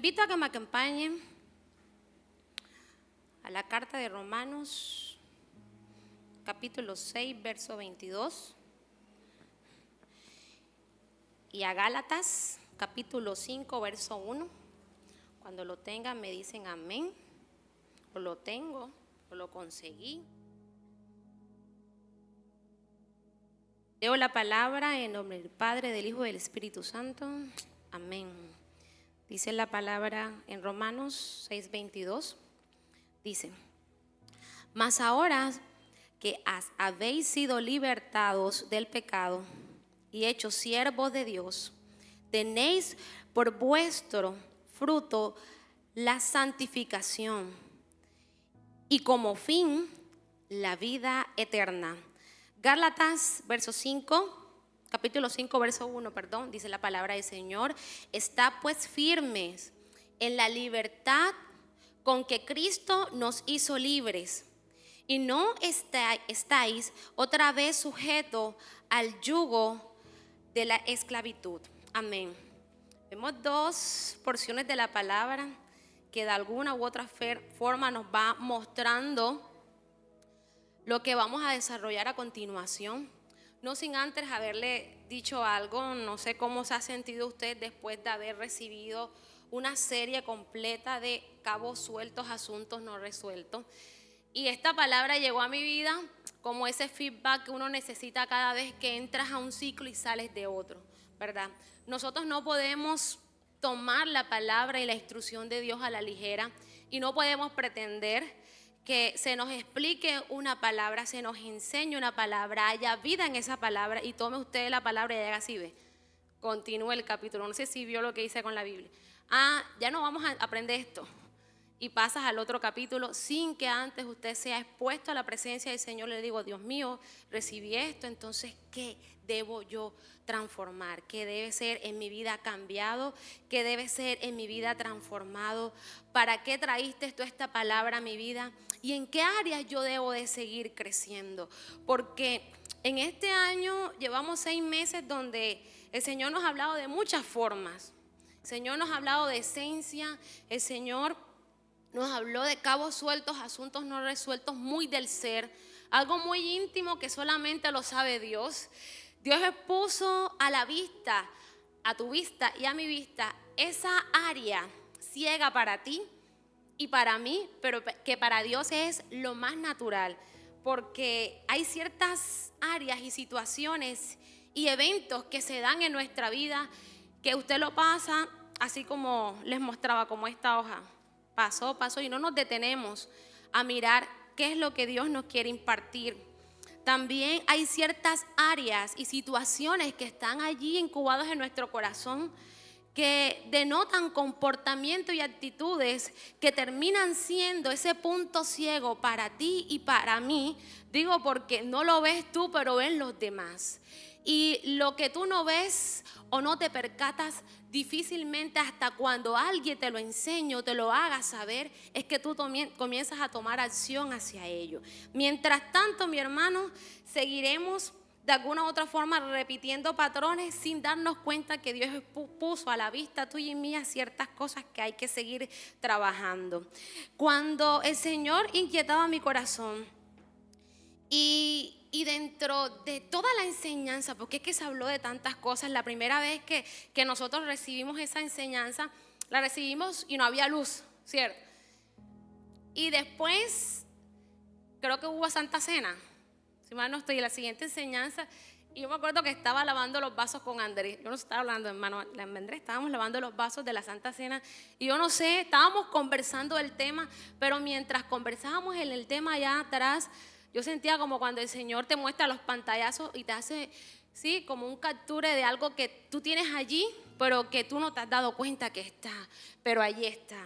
invito a que me acompañen a la carta de Romanos, capítulo 6, verso 22, y a Gálatas, capítulo 5, verso 1. Cuando lo tengan me dicen amén, o lo tengo, o lo conseguí. Leo la palabra en nombre del Padre, del Hijo y del Espíritu Santo. Amén. Dice la palabra en Romanos 6:22. Dice: mas ahora que habéis sido libertados del pecado y hechos siervos de Dios, tenéis por vuestro fruto la santificación y como fin la vida eterna. Gálatas, capítulo 5, verso 1, dice la palabra del Señor: está pues firmes en la libertad con que Cristo nos hizo libres, y no estáis otra vez sujetos al yugo de la esclavitud. Amén. Vemos dos porciones de la palabra que de alguna u otra forma nos va mostrando lo que vamos a desarrollar a continuación. No sin antes haberle dicho algo. No sé cómo se ha sentido usted después de haber recibido una serie completa de cabos sueltos, asuntos no resueltos. Y esta palabra llegó a mi vida como ese feedback que uno necesita cada vez que entras a un ciclo y sales de otro, ¿verdad? Nosotros no podemos tomar la palabra y la instrucción de Dios a la ligera, y no podemos pretender que se nos explique una palabra, se nos enseñe una palabra, haya vida en esa palabra y tome usted la palabra y haga así, ve. Continúe el capítulo. No sé si vio lo que hice con la Biblia. Ya no vamos a aprender esto. Y pasas al otro capítulo sin que antes usted sea expuesto a la presencia del Señor. Le digo: Dios mío, recibí esto, entonces ¿qué debo yo transformar? ¿Qué debe ser en mi vida cambiado? ¿Qué debe ser en mi vida transformado? ¿Para qué traíste tú esta palabra a mi vida? ¿Y en qué áreas yo debo de seguir creciendo? Porque en este año llevamos 6 meses donde el Señor nos ha hablado de muchas formas. El Señor nos ha hablado de esencia. El Señor nos habló de cabos sueltos, asuntos no resueltos, muy del ser, algo muy íntimo que solamente lo sabe Dios. Dios expuso a la vista, a tu vista y a mi vista, esa área ciega para ti y para mí, pero que para Dios es lo más natural, porque hay ciertas áreas y situaciones y eventos que se dan en nuestra vida que usted lo pasa así como les mostraba, como esta hoja. Pasó y no nos detenemos a mirar qué es lo que Dios nos quiere impartir. También hay ciertas áreas y situaciones que están allí incubadas en nuestro corazón que denotan comportamiento y actitudes que terminan siendo ese punto ciego para ti y para mí. Digo porque no lo ves tú, pero ven los demás. Y lo que tú no ves o no te percatas difícilmente hasta cuando alguien te lo enseñe o te lo haga saber, es que tú comienzas a tomar acción hacia ello. Mientras tanto, mi hermano, seguiremos de alguna u otra forma repitiendo patrones sin darnos cuenta que Dios puso a la vista tuya y mía ciertas cosas que hay que seguir trabajando. Cuando el Señor inquietaba mi corazón y dentro de toda la enseñanza, porque es que se habló de tantas cosas, la primera vez que nosotros recibimos esa enseñanza, la recibimos y no había luz, ¿cierto? Y después creo que hubo Santa Cena, si mal no estoy, en la siguiente enseñanza, y yo me acuerdo que estaba lavando los vasos con Andrés. Yo no estaba hablando, hermano, Andrés, estábamos lavando los vasos de la Santa Cena, y yo no sé, estábamos conversando del tema, pero mientras conversábamos en el tema allá atrás, yo sentía como cuando el Señor te muestra los pantallazos y te hace, sí, como un capture de algo que tú tienes allí, pero que tú no te has dado cuenta que está, pero allí está.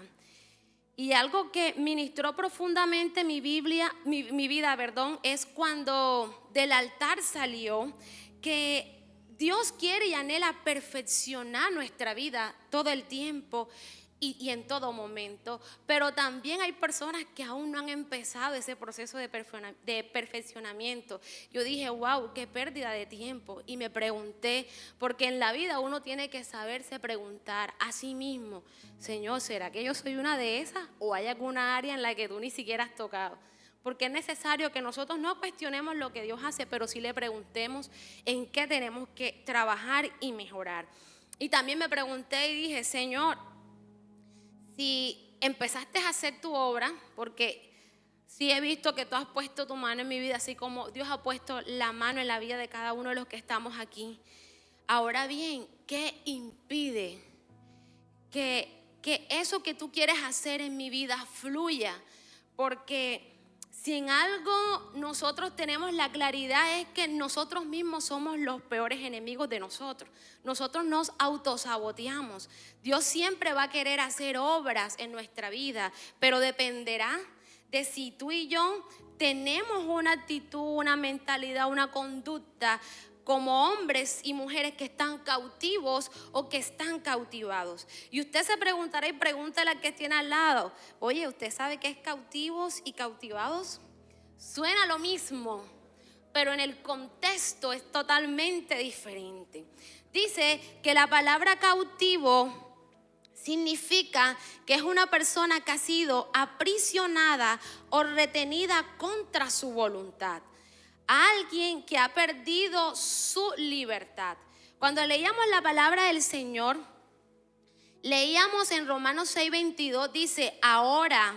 Y algo que ministró profundamente mi vida, es cuando del altar salió que Dios quiere y anhela perfeccionar nuestra vida todo el tiempo. y en todo momento, pero también hay personas que aún no han empezado ese proceso de perfeccionamiento. Yo dije, wow, qué pérdida de tiempo, y me pregunté, porque en la vida uno tiene que saberse preguntar a sí mismo: Señor, ¿será que yo soy una de esas o hay alguna área en la que tú ni siquiera has tocado? Porque es necesario que nosotros no cuestionemos lo que Dios hace, pero sí le preguntemos en qué tenemos que trabajar y mejorar. Y también me pregunté y dije, Señor, si empezaste a hacer tu obra, porque sí he visto que tú has puesto tu mano en mi vida, así como Dios ha puesto la mano en la vida de cada uno de los que estamos aquí. Ahora bien, ¿qué impide que eso que tú quieres hacer en mi vida fluya? Porque si en algo nosotros tenemos la claridad, es que nosotros mismos somos los peores enemigos de nosotros. Nosotros nos autosaboteamos. Dios siempre va a querer hacer obras en nuestra vida, pero dependerá de si tú y yo tenemos una actitud, una mentalidad, una conducta como hombres y mujeres que están cautivos o que están cautivados. Y usted se preguntará, y pregúntale al que tiene al lado: oye, ¿usted sabe qué es cautivos y cautivados? Suena lo mismo, pero en el contexto es totalmente diferente. Dice que la palabra cautivo significa que es una persona que ha sido aprisionada o retenida contra su voluntad. Alguien que ha perdido su libertad. Cuando leíamos la palabra del Señor, leíamos en Romanos 6:22, dice: ahora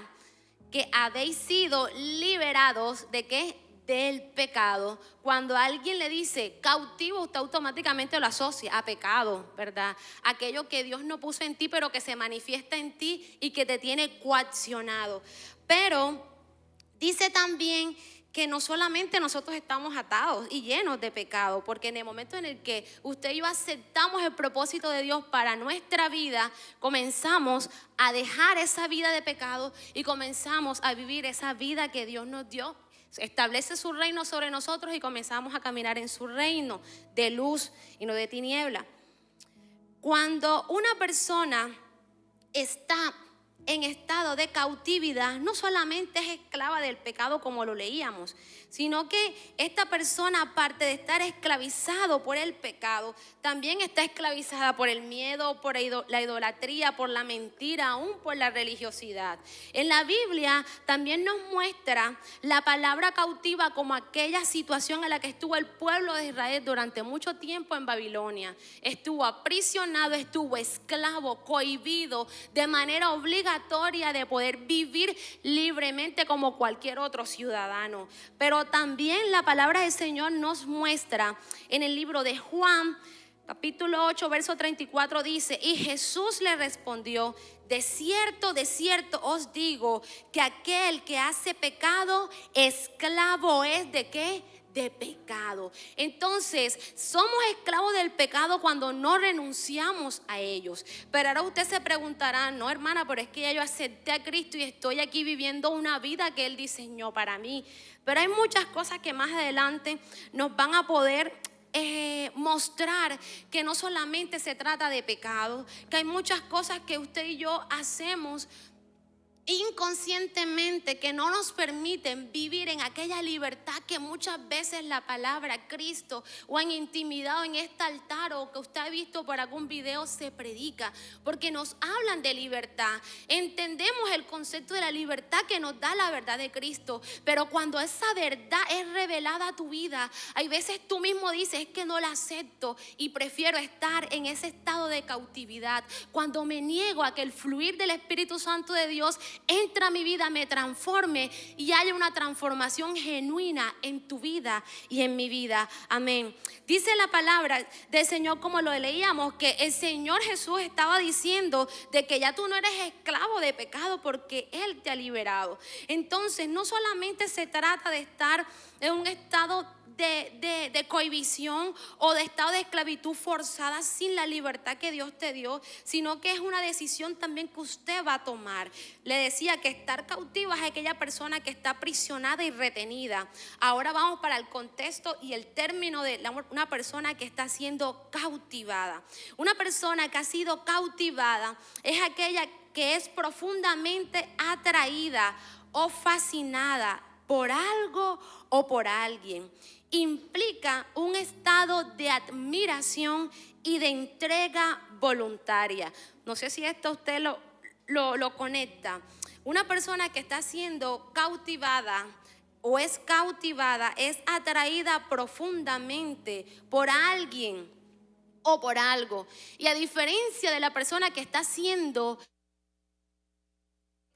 que habéis sido liberados ¿de qué? Del pecado. Cuando alguien le dice cautivo, usted automáticamente lo asocia a pecado, ¿verdad? Aquello que Dios no puso en ti, pero que se manifiesta en ti y que te tiene coaccionado. Pero dice también que no solamente nosotros estamos atados y llenos de pecado, porque en el momento en el que usted y yo aceptamos el propósito de Dios para nuestra vida, comenzamos a dejar esa vida de pecado y comenzamos a vivir esa vida que Dios nos dio. Establece su reino sobre nosotros y comenzamos a caminar en su reino de luz y no de tiniebla. Cuando una persona está en estado de cautividad, no solamente es esclava del pecado como lo leíamos, sino que esta persona, aparte de estar esclavizado por el pecado, también está esclavizada por el miedo, por la idolatría, por la mentira, aún por la religiosidad. En la Biblia también nos muestra la palabra cautiva como aquella situación en la que estuvo el pueblo de Israel durante mucho tiempo en Babilonia. Estuvo aprisionado, estuvo esclavo, cohibido, de manera obligatoria de poder vivir libremente como cualquier otro ciudadano. Pero también la palabra del Señor nos muestra en el libro de Juan, capítulo 8, verso 34, dice: y Jesús le respondió: de cierto os digo que aquel que hace pecado, esclavo es ¿de qué? De pecado. Entonces somos esclavos del pecado cuando no renunciamos a ellos. Pero ahora usted se preguntará: no, hermana, pero es que ya yo acepté a Cristo y estoy aquí viviendo una vida que Él diseñó para mí. Pero hay muchas cosas que más adelante nos van a poder mostrar que no solamente se trata de pecado, que hay muchas cosas que usted y yo hacemos inconscientemente que no nos permiten vivir en aquella libertad que muchas veces la palabra Cristo o en intimidad o en este altar o que usted ha visto por algún video se predica, porque nos hablan de libertad. Entendemos el concepto de la libertad que nos da la verdad de Cristo, pero cuando esa verdad es revelada a tu vida, hay veces tú mismo dices: es que no la acepto y prefiero estar en ese estado de cautividad. Cuando me niego a que el fluir del Espíritu Santo de Dios entra a mi vida, me transforme y haya una transformación genuina en tu vida y en mi vida. Amén. Dice la palabra del Señor, como lo leíamos, que el Señor Jesús estaba diciendo de que ya tú no eres esclavo de pecado porque Él te ha liberado. Entonces no solamente se trata de estar en un estado de cohibición o de estado de esclavitud forzada sin la libertad que Dios te dio, sino que es una decisión también que usted va a tomar. Le decía que estar cautiva es aquella persona que está aprisionada y retenida. Ahora vamos para el contexto y el término de una persona que está siendo cautivada. Una persona que ha sido cautivada es aquella que es profundamente atraída o fascinada por algo o por alguien. Implica un estado de admiración y de entrega voluntaria. No sé si esto usted lo conecta. Una persona que está siendo cautivada o es cautivada es atraída profundamente por alguien o por algo. Y a diferencia de la persona que está siendo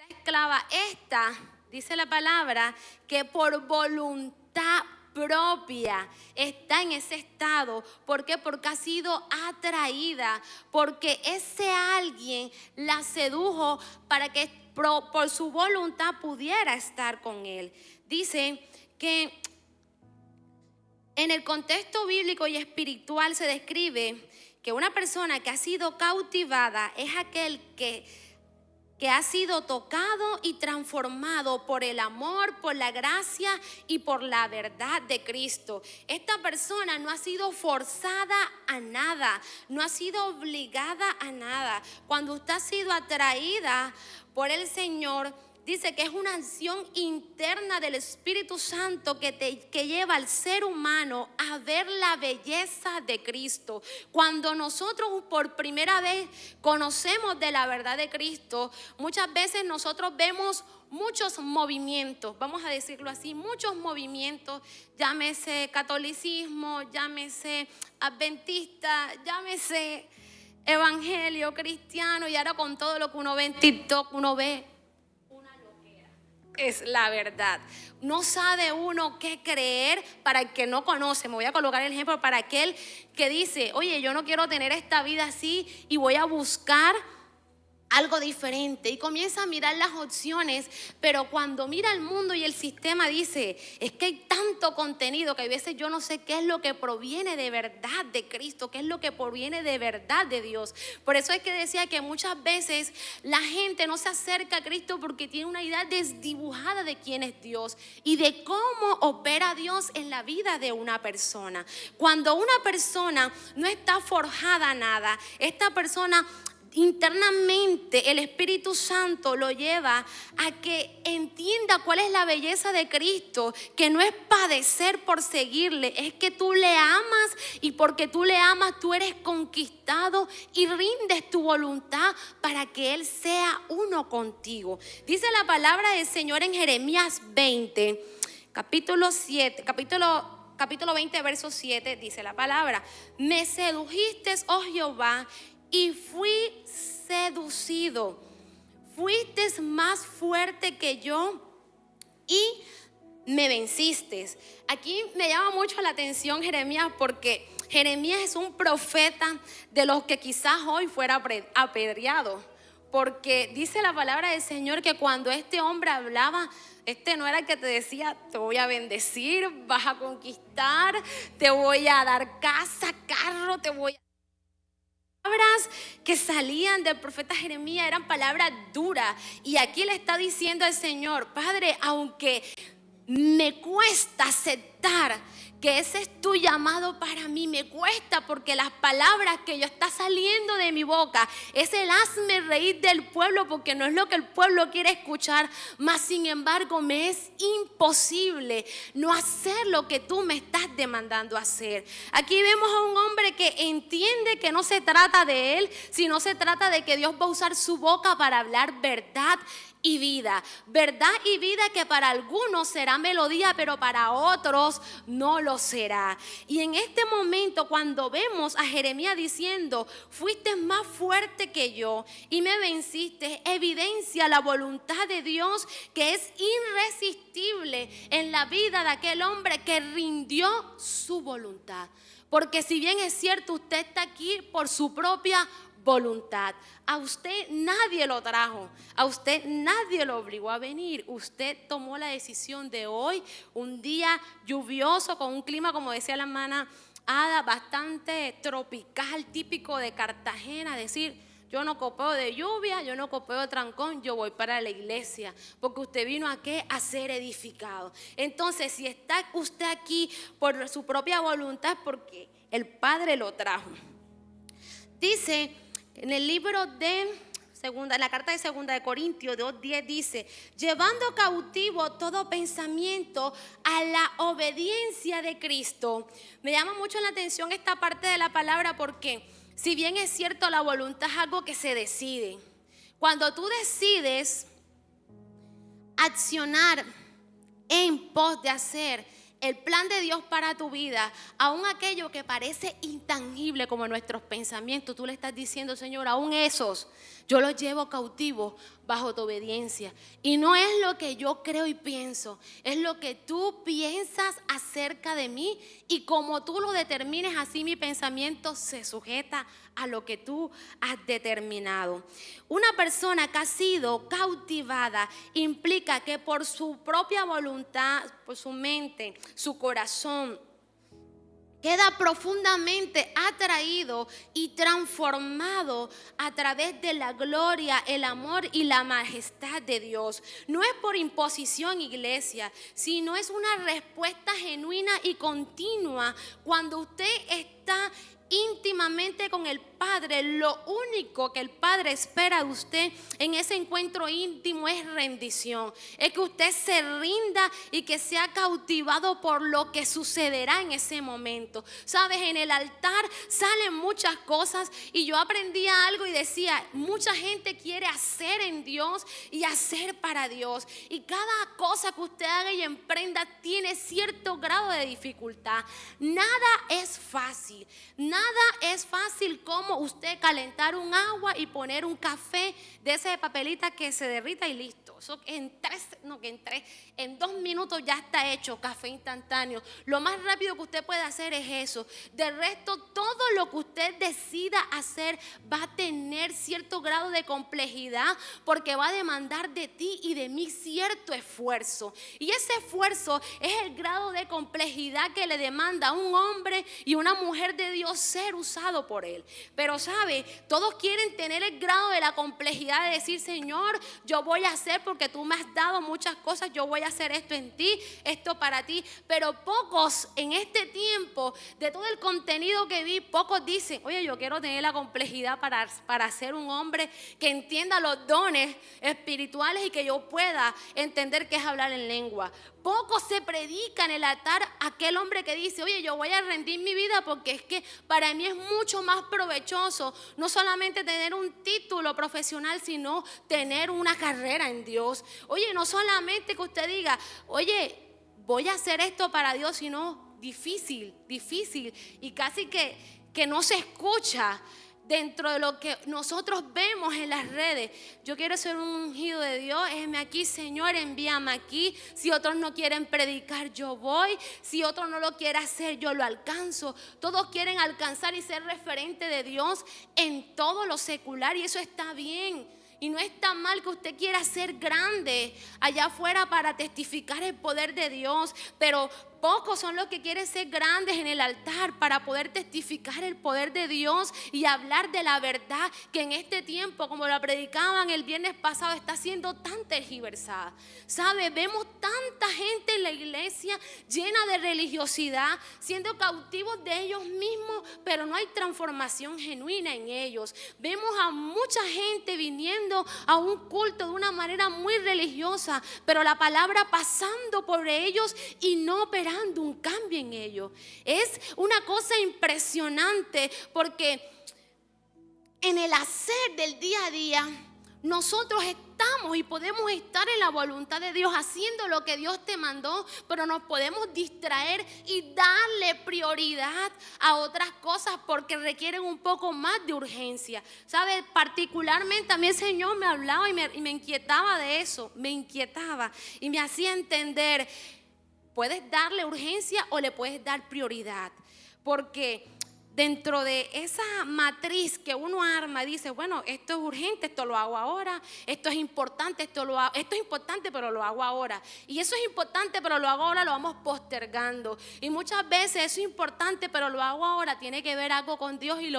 esclava, esta, dice la palabra, que por voluntad propia está en ese estado. ¿Por qué? Porque ha sido atraída, porque ese alguien la sedujo para que por su voluntad pudiera estar con él. Dice que en el contexto bíblico y espiritual se describe que una persona que ha sido cautivada es aquel que ha sido tocado y transformado por el amor, por la gracia y por la verdad de Cristo. Esta persona no ha sido forzada a nada, no ha sido obligada a nada. Cuando usted ha sido atraída por el Señor, dice que es una acción interna del Espíritu Santo que lleva al ser humano a ver la belleza de Cristo. Cuando nosotros por primera vez conocemos de la verdad de Cristo, muchas veces nosotros vemos muchos movimientos, vamos a decirlo así, muchos movimientos, llámese catolicismo, llámese adventista, llámese evangelio cristiano, y ahora con todo lo que uno ve en TikTok, uno ve es la verdad. No sabe uno qué creer para el que no conoce. Me voy a colocar el ejemplo para aquel que dice, oye, yo no quiero tener esta vida así y voy a buscar algo diferente, y comienza a mirar las opciones, pero cuando mira el mundo y el sistema dice, es que hay tanto contenido que a veces yo no sé qué es lo que proviene de verdad de Cristo, qué es lo que proviene de verdad de Dios. Por eso es que decía que muchas veces la gente no se acerca a Cristo porque tiene una idea desdibujada de quién es Dios y de cómo opera Dios en la vida de una persona. Cuando una persona no está forjada a nada, esta persona internamente el Espíritu Santo lo lleva a que entienda cuál es la belleza de Cristo, que no es padecer por seguirle, es que tú le amas, y porque tú le amas tú eres conquistado y rindes tu voluntad para que Él sea uno contigo. Dice la palabra del Señor en Jeremías 20, capítulo 20, verso 7, dice la palabra: me sedujiste, oh Jehová, y fui seducido. Fuiste más fuerte que yo y me venciste. Aquí me llama mucho la atención Jeremías, porque Jeremías es un profeta de los que quizás hoy fuera apedreado, porque dice la palabra del Señor que cuando este hombre hablaba, este no era el que te decía, te voy a bendecir, vas a conquistar, te voy a dar casa, carro, te voy a... Palabras que salían del profeta Jeremías eran palabras duras, y aquí le está diciendo al Señor: Padre, aunque me cuesta aceptar que ese es tu llamado para mí, me cuesta, porque las palabras que yo está saliendo de mi boca es el hazme reír del pueblo, porque no es lo que el pueblo quiere escuchar, mas sin embargo me es imposible no hacer lo que tú me estás demandando hacer. Aquí vemos a un hombre que entiende que no se trata de él, sino se trata de que Dios va a usar su boca para hablar verdad y vida. Verdad y vida que para algunos será melodía, pero para otros no lo será. Y en este momento, cuando vemos a Jeremías diciendo: fuiste más fuerte que yo y me venciste, evidencia la voluntad de Dios, que es irresistible en la vida de aquel hombre que rindió su voluntad. Porque si bien es cierto, usted está aquí por su propia voluntad. A usted nadie lo trajo, a usted nadie lo obligó a venir. Usted tomó la decisión de hoy, un día lluvioso, con un clima, como decía la hermana Ada, bastante tropical, típico de Cartagena, decir: yo no copeo de lluvia, yo no copeo de trancón, yo voy para la iglesia, porque usted vino a ¿qué? A ser edificado. Entonces, si está usted aquí por su propia voluntad, porque el Padre lo trajo. Dice en el libro de en la carta de segunda de Corintios 2:10 dice: llevando cautivo todo pensamiento a la obediencia de Cristo. Me llama mucho la atención esta parte de la palabra, porque si bien es cierto, la voluntad es algo que se decide. Cuando tú decides accionar en pos de hacer el plan de Dios para tu vida, aún aquello que parece intangible como nuestros pensamientos, tú le estás diciendo: Señor, aún esos yo los llevo cautivos bajo tu obediencia. Y no es lo que yo creo y pienso, es lo que tú piensas acerca de mí, y como tú lo determines, así mi pensamiento se sujeta a lo que tú has determinado. Una persona que ha sido cautivada implica que por su propia voluntad, por su mente, su corazón, queda profundamente atraído y transformado a través de la gloria, el amor y la majestad de Dios. No es por imposición, iglesia, sino es una respuesta genuina y continua. Cuando usted está íntimamente con el Padre, lo único que el Padre espera de usted en ese encuentro íntimo es rendición. Es que usted se rinda y que sea cautivado por lo que sucederá en ese momento. Sabes, en el altar salen muchas cosas, y yo aprendía algo y decía: mucha gente quiere hacer en Dios y hacer para Dios, y cada cosa que usted haga y emprenda tiene cierto grado de dificultad. Nada es fácil. Nada es fácil como usted calentar un agua y poner un café de ese de papelita que se derrita y listo. Eso en 2 minutos ya está hecho, café instantáneo. Lo más rápido que usted puede hacer es eso. De resto, todo lo que usted decida hacer va a tener cierto grado de complejidad, porque va a demandar de ti y de mí cierto esfuerzo. Y ese esfuerzo es el grado de complejidad que le demanda a un hombre y una mujer de Dios ser usado por Él. Pero sabe, todos quieren tener el grado de la complejidad de decir: Señor, yo voy a hacer porque tú me has dado muchas cosas, yo voy a hacer esto en ti, esto para ti. Pero pocos en este tiempo, de todo el contenido que vi, pocos dicen: oye, yo quiero tener la complejidad para ser un hombre que entienda los dones espirituales y que yo pueda entender qué es hablar en lengua. Poco se predica en el altar aquel hombre que dice: oye, yo voy a rendir mi vida porque es que para mí es mucho más provechoso no solamente tener un título profesional, sino tener una carrera en Dios. Oye, no solamente que usted diga: oye, voy a hacer esto para Dios, sino difícil, y casi que no se escucha dentro de lo que nosotros vemos en las redes. Yo quiero ser un ungido de Dios, heme aquí, Señor, envíame aquí. Si otros no quieren predicar, yo voy. Si otro no lo quiere hacer, yo lo alcanzo. Todos quieren alcanzar y ser referente de Dios en todo lo secular, y eso está bien. Y no está mal que usted quiera ser grande allá afuera para testificar el poder de Dios, pero pocos son los que quieren ser grandes en el altar para poder testificar el poder de Dios y hablar de la verdad que en este tiempo, como la predicaban el viernes pasado, está siendo tan tergiversada. ¿Sabe? Vemos tanta gente en la iglesia llena de religiosidad, siendo cautivos de ellos mismos, pero no hay transformación genuina en ellos. Vemos a mucha gente viniendo a un culto de una manera muy religiosa, pero la palabra pasando por ellos y no operando un cambio en ellos. Es una cosa impresionante, porque en el hacer del día a día nosotros estamos y podemos estar en la voluntad de Dios, haciendo lo que Dios te mandó, pero nos podemos distraer y darle prioridad a otras cosas porque requieren un poco más de urgencia. ¿Sabes? Particularmente a mí el Señor me hablaba y me inquietaba de eso, me inquietaba y me hacía entender: puedes darle urgencia o le puedes dar prioridad, porque dentro de esa matriz que uno arma, dice: bueno, esto es urgente, esto lo hago ahora. Esto es importante, esto es importante, pero lo hago ahora. Y eso es importante, pero lo hago ahora, lo vamos postergando. Y muchas veces eso es importante, pero lo hago ahora, tiene que ver algo con Dios y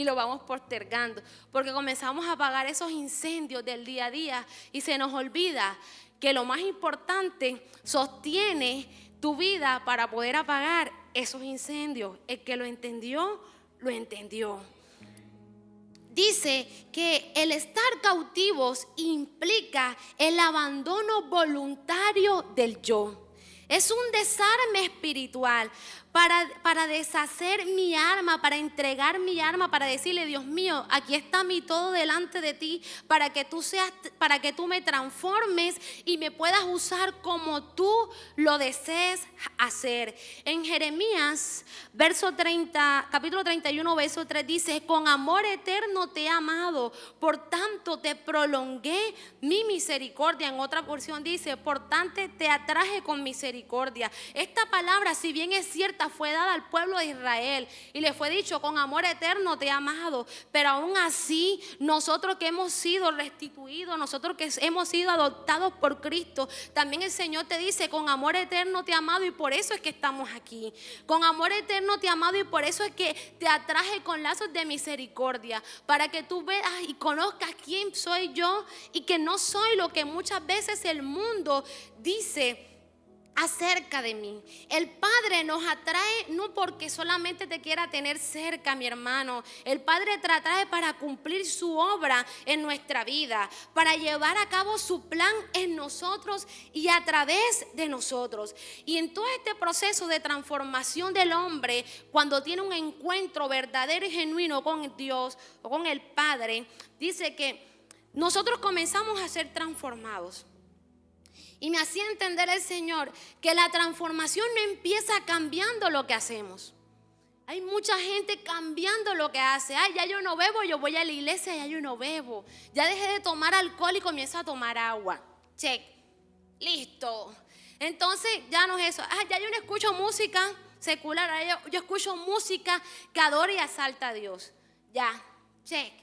lo vamos postergando, porque comenzamos a apagar esos incendios del día a día y se nos olvida que lo más importante sostiene tu vida para poder apagar esos incendios. El que lo entendió, lo entendió. dice que el estar cautivos implica el abandono voluntario del yo. Es un desarme espiritual para deshacer mi alma, para entregar mi alma, para decirle: Dios mío, aquí está mi todo delante de ti, para que tú me transformes y me puedas usar como tú lo desees hacer. En Jeremías, capítulo 31, verso 3 dice: con amor eterno te he amado, por tanto te prolongué mi misericordia. En otra porción dice: por tanto te atraje con misericordia. Esta palabra, si bien es cierta, fue dada al pueblo de Israel y le fue dicho: con amor eterno te he amado. Pero aún así, nosotros que hemos sido restituidos, nosotros que hemos sido adoptados por Cristo, también el Señor te dice: con amor eterno te he amado, y por eso es que estamos aquí. Con amor eterno te he amado, y por eso es que te atraje con lazos de misericordia, para que tú veas y conozcas quién soy yo, y que no soy lo que muchas veces el mundo dice acerca de mí. El Padre nos atrae no porque solamente te quiera tener cerca, mi hermano. El Padre te atrae para cumplir su obra en nuestra vida, para llevar a cabo su plan en nosotros y a través de nosotros. Y en todo este proceso de transformación del hombre, cuando tiene un encuentro verdadero y genuino con Dios o con el Padre, dice que nosotros comenzamos a ser transformados. Y me hacía entender el Señor que la transformación no empieza cambiando lo que hacemos. Hay mucha gente cambiando lo que hace. Ay, ya yo no bebo, yo voy a la iglesia, ya yo no bebo. Ya dejé de tomar alcohol y comienzo a tomar agua. Check, listo. Entonces ya no es eso. Ah, ya yo no escucho música secular, yo escucho música que adora y exalta a Dios. Ya, check,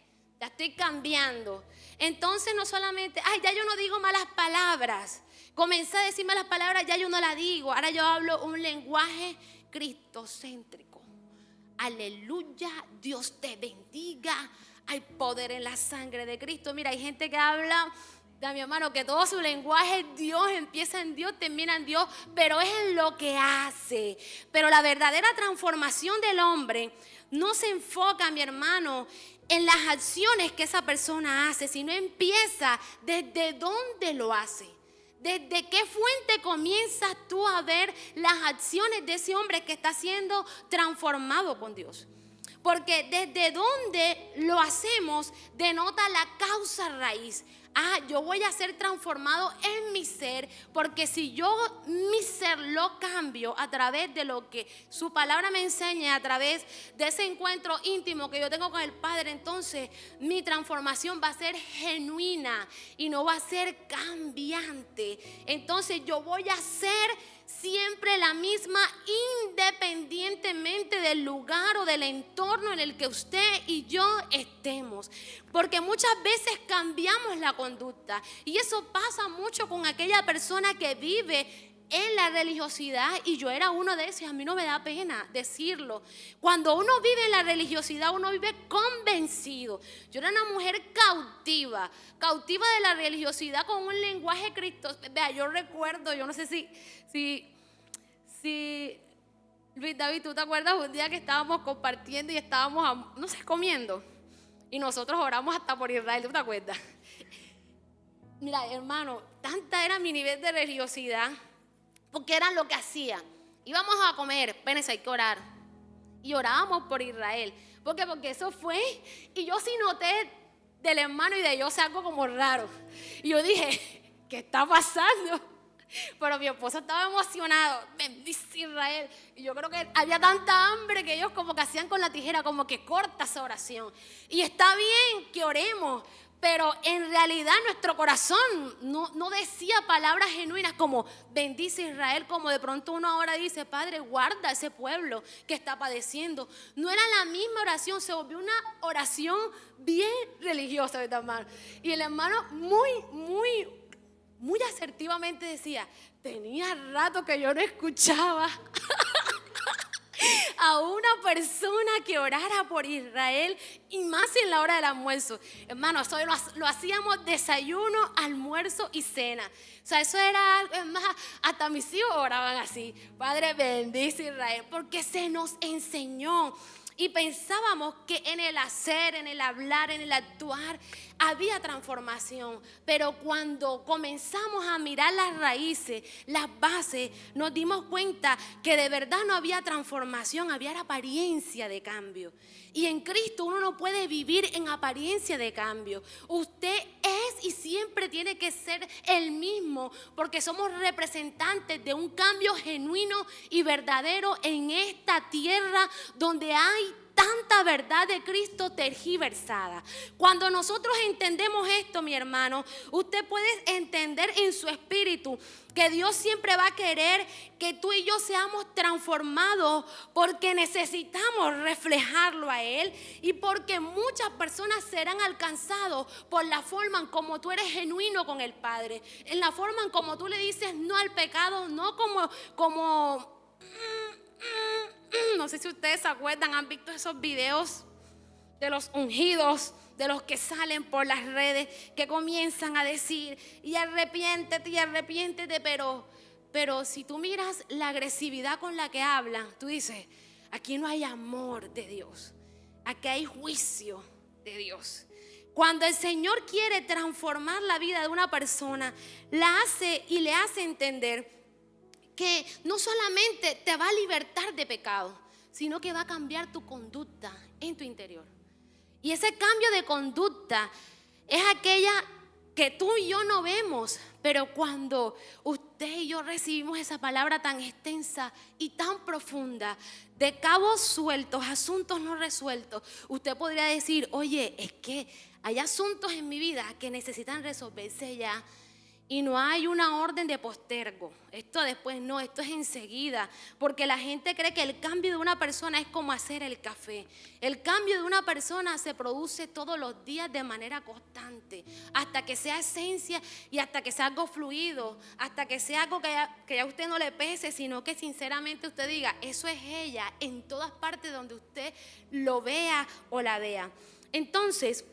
ya estoy cambiando. Entonces no solamente, ay, ya yo no digo malas palabras. Comencé a decir malas palabras, ya yo no las digo. Ahora yo hablo un lenguaje cristocéntrico. Aleluya, Dios te bendiga. Hay poder en la sangre de Cristo. Mira, hay gente que habla, de mi hermano, que todo su lenguaje es Dios, empieza en Dios, termina en Dios, pero es en lo que hace. Pero la verdadera transformación del hombre no se enfoca, mi hermano, en las acciones que esa persona hace, sino empieza desde dónde lo hace. ¿Desde qué fuente comienzas tú a ver las acciones de ese hombre que está siendo transformado con Dios? Porque desde donde lo hacemos denota la causa raíz. Ah, yo voy a ser transformado en mi ser, porque si yo mi ser lo cambio a través de lo que su palabra me enseña, a través de ese encuentro íntimo que yo tengo con el Padre, entonces mi transformación va a ser genuina y no va a ser cambiante. Entonces yo voy a ser siempre la misma, independientemente del lugar o del entorno en el que usted y yo estemos. Porque muchas veces cambiamos la conducta, y eso pasa mucho con aquella persona que vive en la religiosidad, y yo era uno de esos, y a mí no me da pena decirlo. Cuando uno vive en la religiosidad, uno vive convencido. Yo era una mujer cautiva de la religiosidad, con un lenguaje cristo. Vea, yo recuerdo, yo no sé si Luis David, ¿tú te acuerdas un día que estábamos compartiendo y estábamos, no sé, comiendo? Y nosotros oramos hasta por Israel, ¿tú te acuerdas? Mira, hermano, tanta era mi nivel de religiosidad, porque era lo que hacía. Íbamos a comer, espérense, hay que orar. Y orábamos por Israel. ¿Por qué? Porque eso fue, y yo sí noté del hermano y de Dios algo como raro. Y yo dije, ¿qué está pasando? Pero mi esposo estaba emocionado. Bendice Israel. Y yo creo que había tanta hambre que ellos como que hacían con la tijera, como que corta esa oración. Y está bien que oremos, pero en realidad nuestro corazón no decía palabras genuinas como bendice Israel, como de pronto uno ahora dice, Padre, guarda a ese pueblo que está padeciendo. No era la misma oración, se volvió una oración bien religiosa, ¿verdad, hermano? Y el hermano muy asertivamente decía, tenía rato que yo no escuchaba a una persona que orara por Israel, y más en la hora del almuerzo. Hermano, eso lo hacíamos desayuno, almuerzo y cena. O sea, eso era algo, es más, hasta mis hijos oraban así, Padre, bendice Israel, porque se nos enseñó. y pensábamos que en el hacer, en el hablar, en el actuar había transformación. Pero cuando comenzamos a mirar las raíces, las bases, nos dimos cuenta que de verdad no había transformación, había la apariencia de cambio. Y en Cristo uno no puede vivir en apariencia de cambio. Usted es y siempre tiene que ser el mismo, porque somos representantes de un cambio genuino y verdadero en esta tierra donde hay tanta verdad de Cristo tergiversada. Cuando nosotros entendemos esto, mi hermano, usted puede entender en su espíritu que Dios siempre va a querer que tú y yo seamos transformados, porque necesitamos reflejarlo a Él y porque muchas personas serán alcanzados por la forma en como tú eres genuino con el Padre, en la forma en como tú le dices no al pecado, no como no sé si ustedes se acuerdan, han visto esos videos de los ungidos, de los que salen por las redes, que comienzan a decir y arrepiéntete, pero si tú miras la agresividad con la que hablan, tú dices, aquí no hay amor de Dios, aquí hay juicio de Dios. Cuando el Señor quiere transformar la vida de una persona, la hace y le hace entender que no solamente te va a libertar de pecado, sino que va a cambiar tu conducta en tu interior. Y ese cambio de conducta es aquella que tú y yo no vemos, pero cuando usted y yo recibimos esa palabra tan extensa y tan profunda, de cabos sueltos, asuntos no resueltos, usted podría decir, oye, es que hay asuntos en mi vida que necesitan resolverse ya. Y no hay una orden de postergo. Esto después no, esto es enseguida. Porque la gente cree que el cambio de una persona es como hacer el café. El cambio de una persona se produce todos los días de manera constante. Hasta que sea esencia y hasta que sea algo fluido. Hasta que sea algo que ya a usted no le pese, sino que sinceramente usted diga, eso es ella en todas partes donde usted lo vea o la vea. Entonces,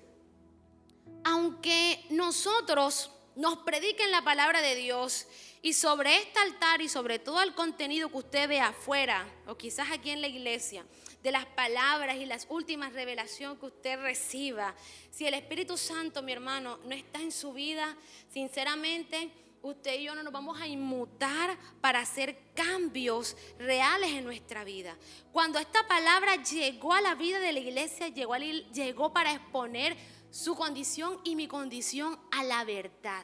aunque nosotros nos prediquen la palabra de Dios y sobre este altar y sobre todo el contenido que usted ve afuera o quizás aquí en la iglesia, de las palabras y las últimas revelaciones que usted reciba, si el Espíritu Santo, mi hermano, no está en su vida, sinceramente usted y yo no nos vamos a inmutar para hacer cambios reales en nuestra vida. Cuando esta palabra llegó a la vida de la iglesia, llegó para exponer su condición y mi condición a la verdad.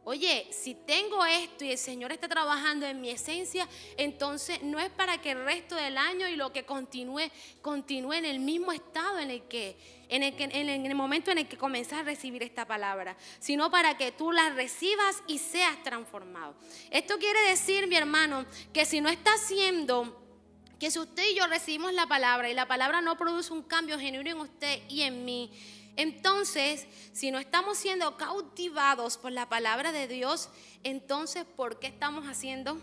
Oye, si tengo esto y el Señor está trabajando en mi esencia, entonces no es para que el resto del año y lo que continúe en el mismo estado en el momento en el que comienzas a recibir esta palabra, sino para que tú la recibas y seas transformado. Esto quiere decir, mi hermano, que si no está haciendo, que si usted y yo recibimos la palabra y la palabra no produce un cambio genuino en usted y en mí, entonces, si no estamos siendo cautivados por la palabra de Dios, entonces, ¿por qué estamos haciendo?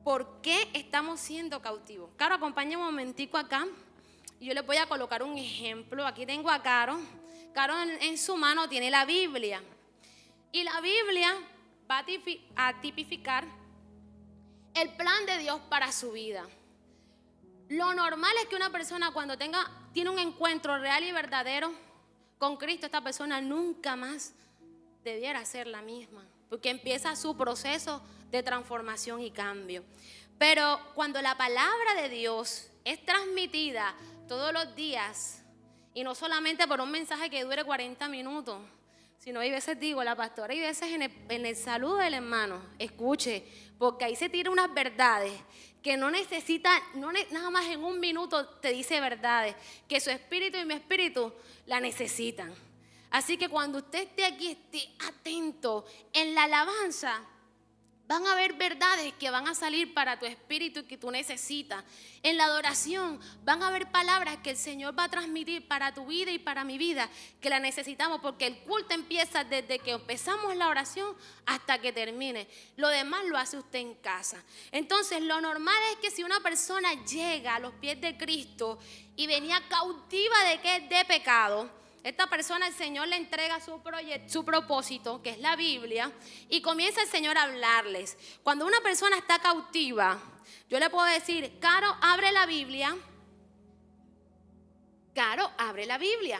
¿Por qué estamos siendo cautivos? Caro, acompáñame un momentico acá. Yo les voy a colocar un ejemplo. Aquí tengo a Caro. Caro en su mano tiene la Biblia. Y la Biblia va a tipificar el plan de Dios para su vida. Lo normal es que una persona cuando tiene un encuentro real y verdadero con Cristo, esta persona nunca más debiera ser la misma, porque empieza su proceso de transformación y cambio. Pero cuando la palabra de Dios es transmitida todos los días, y no solamente por un mensaje que dure 40 minutos, sino hay veces digo, la pastora, hay veces en el saludo del hermano, escuche, porque ahí se tiran unas verdades que no necesita, nada más en un minuto te dice verdades, que su espíritu y mi espíritu la necesitan. Así que cuando usted esté aquí, esté atento en la alabanza. Van a haber verdades que van a salir para tu espíritu y que tú necesitas. En la adoración van a haber palabras que el Señor va a transmitir para tu vida y para mi vida, que la necesitamos, porque el culto empieza desde que empezamos la oración hasta que termine. Lo demás lo hace usted en casa. Entonces, lo normal es que si una persona llega a los pies de Cristo y venía cautiva de que es de pecado, esta persona, el Señor le entrega su propósito, que es la Biblia, y comienza el Señor a hablarles. Cuando una persona está cautiva, yo le puedo decir, Caro, abre la Biblia Caro abre la Biblia.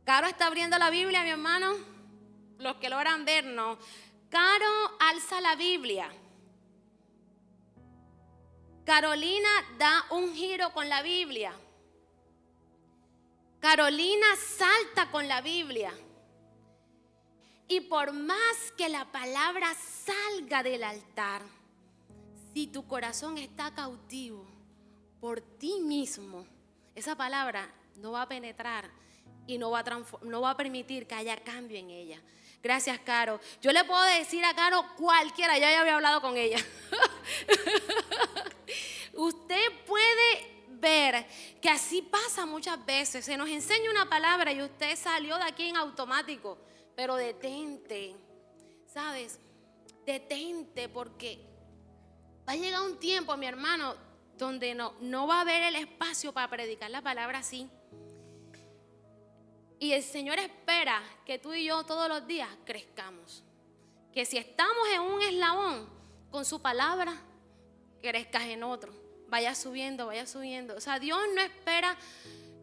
Caro está abriendo la Biblia, mi hermano. Los que logran vernos. Caro alza la Biblia. Carolina da un giro con la Biblia. Carolina salta con la Biblia. Y por más que la palabra salga del altar, si tu corazón está cautivo por ti mismo, esa palabra no va a penetrar y no va a permitir que haya cambio en ella. Gracias, Caro. Yo le puedo decir a Caro cualquiera, ya había hablado con ella. Usted puede ver que así pasa muchas veces. Se nos enseña una palabra y usted salió de aquí en automático. Pero detente, ¿sabes? Detente, porque va a llegar un tiempo, mi hermano, donde no va a haber el espacio para predicar la palabra así. Y el Señor espera que tú y yo todos los días crezcamos. Que si estamos en un eslabón con su palabra, crezcas en otro. Vaya subiendo, vaya subiendo. O sea, Dios no espera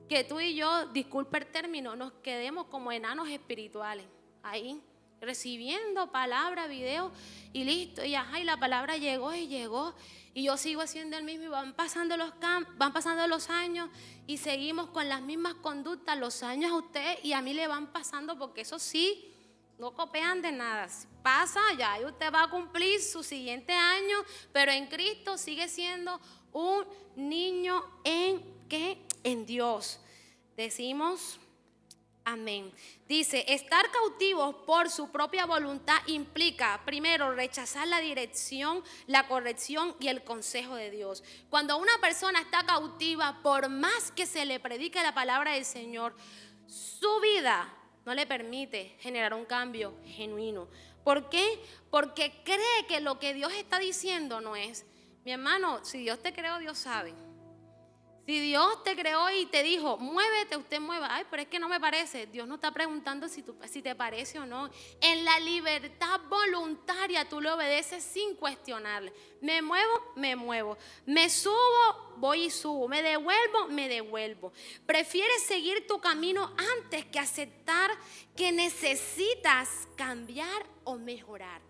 que tú y yo, disculpe el término, nos quedemos como enanos espirituales. Ahí, recibiendo palabra, video y listo. Y ajá, y la palabra llegó y llegó. Y yo sigo haciendo el mismo y van pasando los años y seguimos con las mismas conductas. Los años a usted y a mí le van pasando, porque eso sí, no copian de nada. Pasa ya y usted va a cumplir su siguiente año, pero en Cristo sigue siendo un niño en Dios. Decimos amén. Dice, estar cautivos por su propia voluntad implica, primero, rechazar la dirección, la corrección y el consejo de Dios. Cuando una persona está cautiva, por más que se le predique la palabra del Señor, su vida no le permite generar un cambio genuino. ¿Por qué? Porque cree que lo que Dios está diciendo no es. Mi hermano, si Dios te creó, Dios sabe. Si Dios te creó y te dijo, muévete, usted mueva. Ay, pero es que no me parece. Dios no está preguntando si te parece o no. En la libertad voluntaria tú le obedeces sin cuestionarle. Me muevo, me muevo. Me subo, voy y subo. Me devuelvo, me devuelvo. Prefieres seguir tu camino antes que aceptar que necesitas cambiar o mejorar.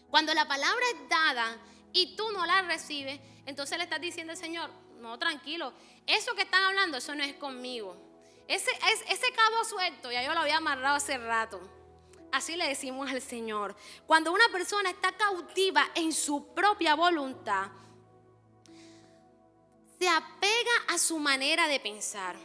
Cuando la palabra es dada y tú no la recibes, entonces le estás diciendo al Señor, no, tranquilo, eso que están hablando, eso no es conmigo. Ese cabo suelto, ya yo lo había amarrado hace rato. Así le decimos al Señor. Cuando una persona está cautiva en su propia voluntad, se apega a su manera de pensar.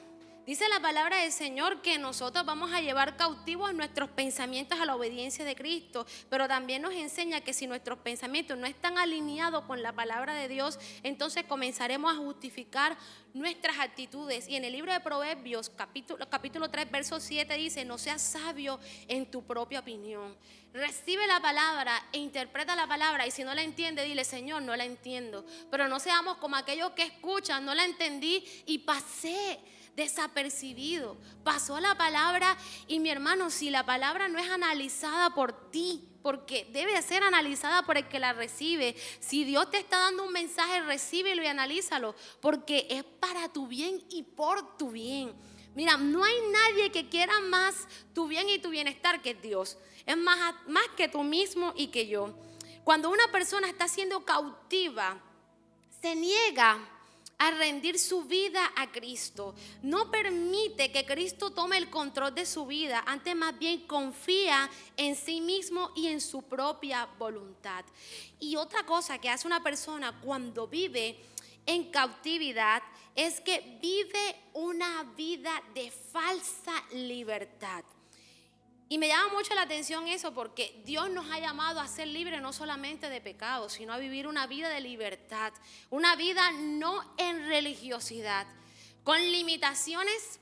Dice la palabra del Señor que nosotros vamos a llevar cautivos nuestros pensamientos a la obediencia de Cristo, pero también nos enseña que si nuestros pensamientos no están alineados con la palabra de Dios, entonces comenzaremos a justificar nuestras actitudes. Y en el libro de Proverbios, capítulo 3, verso 7 dice, no seas sabio en tu propia opinión. Recibe la palabra e interpreta la palabra, y si no la entiende, dile, Señor, no la entiendo. Pero no seamos como aquellos que escuchan, no la entendí y pasé desapercibido. Pasó la palabra y mi hermano, si la palabra no es analizada por ti, porque debe ser analizada por el que la recibe. Si Dios te está dando un mensaje, recíbelo y analízalo, porque es para tu bien y por tu bien. Mira, no hay nadie que quiera más tu bien y tu bienestar que Dios. Es más que tú mismo y que yo. Cuando una persona está siendo cautiva, se niega a rendir su vida a Cristo. No permite que Cristo tome el control de su vida. Antes más bien confía en sí mismo y en su propia voluntad. Y otra cosa que hace una persona cuando vive en cautividad es que vive una vida de falsa libertad. Y me llama mucho la atención eso, porque Dios nos ha llamado a ser libres no solamente de pecado, sino a vivir una vida de libertad, una vida no en religiosidad, con limitaciones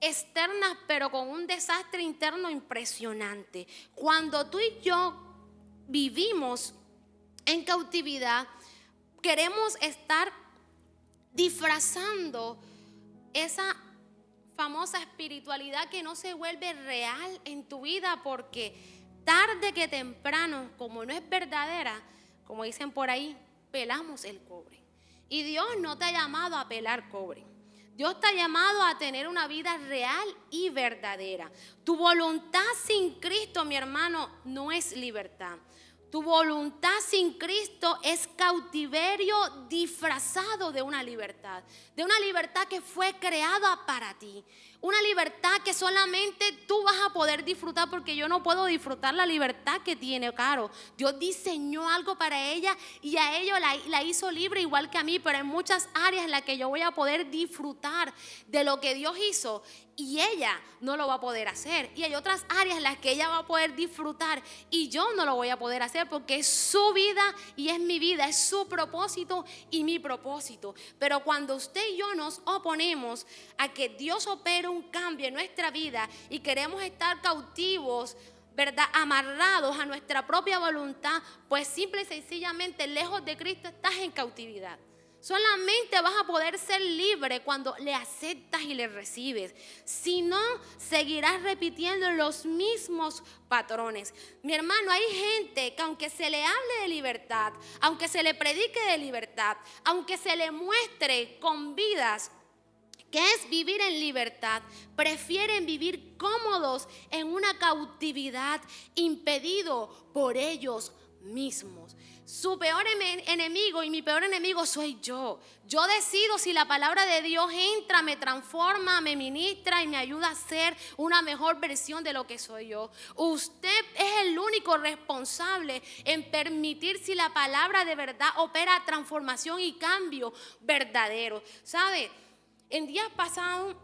externas, pero con un desastre interno impresionante. Cuando tú y yo vivimos en cautividad, queremos estar disfrazando esa famosa espiritualidad que no se vuelve real en tu vida, porque tarde que temprano, como no es verdadera, como dicen por ahí, pelamos el cobre. Y Dios no te ha llamado a pelar cobre. Dios te ha llamado a tener una vida real y verdadera. Tu voluntad sin Cristo, mi hermano, no es libertad. Tu voluntad sin Cristo es cautiverio disfrazado de una libertad que fue creada para ti. Una libertad que solamente tú vas a poder disfrutar, porque yo no puedo disfrutar la libertad que tiene Caro. Dios diseñó algo para ella y a ella la hizo libre igual que a mí, pero hay muchas áreas en las que yo voy a poder disfrutar de lo que Dios hizo y ella no lo va a poder hacer. Y hay otras áreas en las que ella va a poder disfrutar y yo no lo voy a poder hacer, porque es su vida y es mi vida, es su propósito y mi propósito. Pero cuando usted y yo nos oponemos a que Dios opere un cambio en nuestra vida y queremos estar cautivos, ¿verdad?, amarrados a nuestra propia voluntad, pues simple y sencillamente lejos de Cristo estás en cautividad. Solamente vas a poder ser libre cuando le aceptas y le recibes. Si no, seguirás repitiendo los mismos patrones. Mi hermano, hay gente que aunque se le hable de libertad, aunque se le predique de libertad, aunque se le muestre con vidas que es vivir en libertad, prefieren vivir cómodos en una cautividad impedido por ellos mismos. Su peor enemigo y mi peor enemigo soy yo. Yo decido si la palabra de Dios entra, me transforma, me ministra y me ayuda a ser una mejor versión de lo que soy yo. Usted es el único responsable en permitir si la palabra de verdad opera transformación y cambio verdadero. ¿Sabe? En días pasados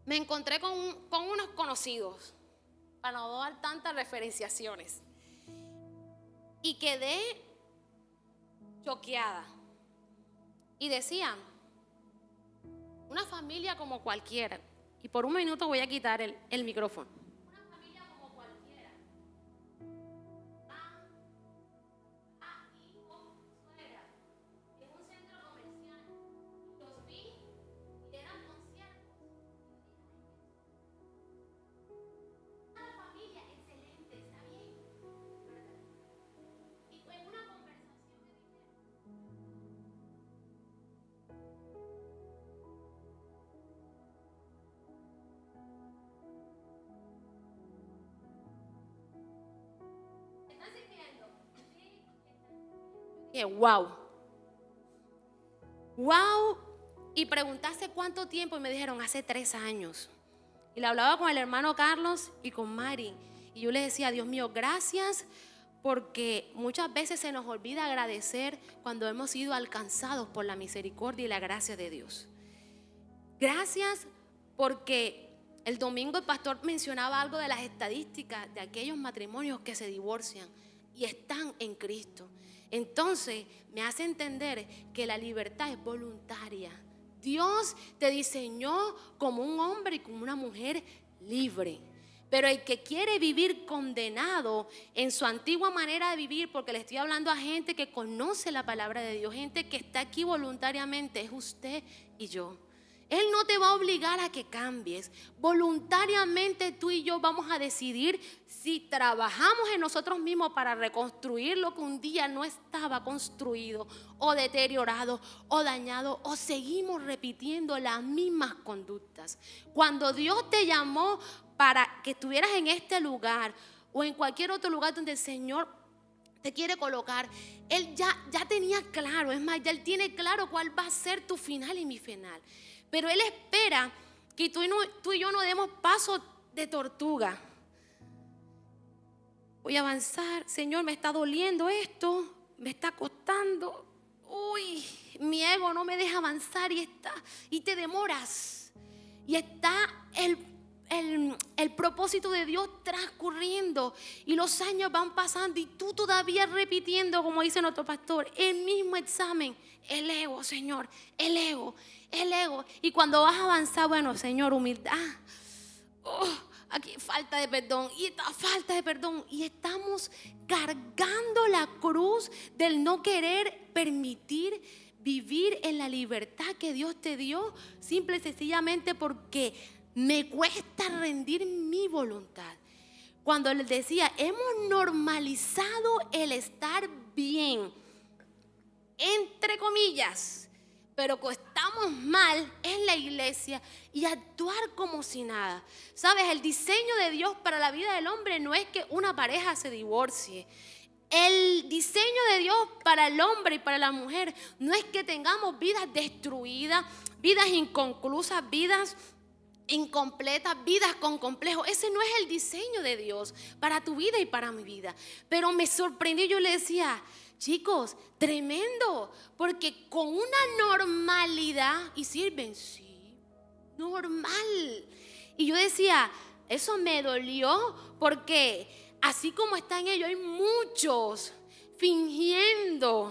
me encontré con unos conocidos, para no dar tantas referenciaciones, y quedé choqueada. Y decían, una familia como cualquiera, y por un minuto voy a quitar el micrófono. Una familia como cualquiera. Hijo, suegra, en un centro comercial. Los vi y eran conciertos. Una familia excelente, está bien, ¿verdad? Y fue en una conversación me dijeron, ¿están sirviendo? Sí. Wow. Y pregunté hace cuánto tiempo y me dijeron hace 3 años. Y le hablaba con el hermano Carlos y con Mari. Y yo le decía, Dios mío, gracias, porque muchas veces se nos olvida agradecer cuando hemos sido alcanzados por la misericordia y la gracia de Dios. Gracias, porque el domingo el pastor mencionaba algo de las estadísticas de aquellos matrimonios que se divorcian y están en Cristo. Entonces me hace entender que la libertad es voluntaria. Dios te diseñó como un hombre y como una mujer libre. Pero el que quiere vivir condenado en su antigua manera de vivir, porque le estoy hablando a gente que conoce la palabra de Dios, gente que está aquí voluntariamente, es usted y yo. Él no te va a obligar a que cambies. Voluntariamente tú y yo vamos a decidir si trabajamos en nosotros mismos para reconstruir lo que un día no estaba construido o deteriorado o dañado, o seguimos repitiendo las mismas conductas. Cuando Dios te llamó para que estuvieras en este lugar o en cualquier otro lugar donde el Señor te quiere colocar, Él ya tenía claro, es más, ya Él tiene claro cuál va a ser tu final y mi final. Pero Él espera que tú y yo no demos paso de tortuga. Voy a avanzar, Señor, me está doliendo esto, me está costando. Uy, mi ego no me deja avanzar y te demoras. Y está el propósito de Dios transcurriendo y los años van pasando y tú todavía repitiendo, como dice nuestro pastor, el mismo examen. El ego, Señor, el ego. Y cuando vas a avanzar, bueno, Señor, humildad. Aquí falta de perdón y esta falta de perdón. Y estamos cargando la cruz del no querer permitir vivir en la libertad que Dios te dio, simple y sencillamente porque me cuesta rendir mi voluntad. Cuando les decía, hemos normalizado el estar bien, entre comillas, pero estamos mal en la iglesia y actuar como si nada. ¿Sabes? El diseño de Dios para la vida del hombre no es que una pareja se divorcie. El diseño de Dios para el hombre y para la mujer no es que tengamos vidas destruidas, vidas inconclusas, vidas incompletas, vidas con complejos. Ese no es el diseño de Dios para tu vida y para mi vida. Pero me sorprendió, yo le decía, chicos, tremendo, porque con una normalidad, y sirven, sí, normal. Y yo decía, eso me dolió, porque así como están ellos, hay muchos fingiendo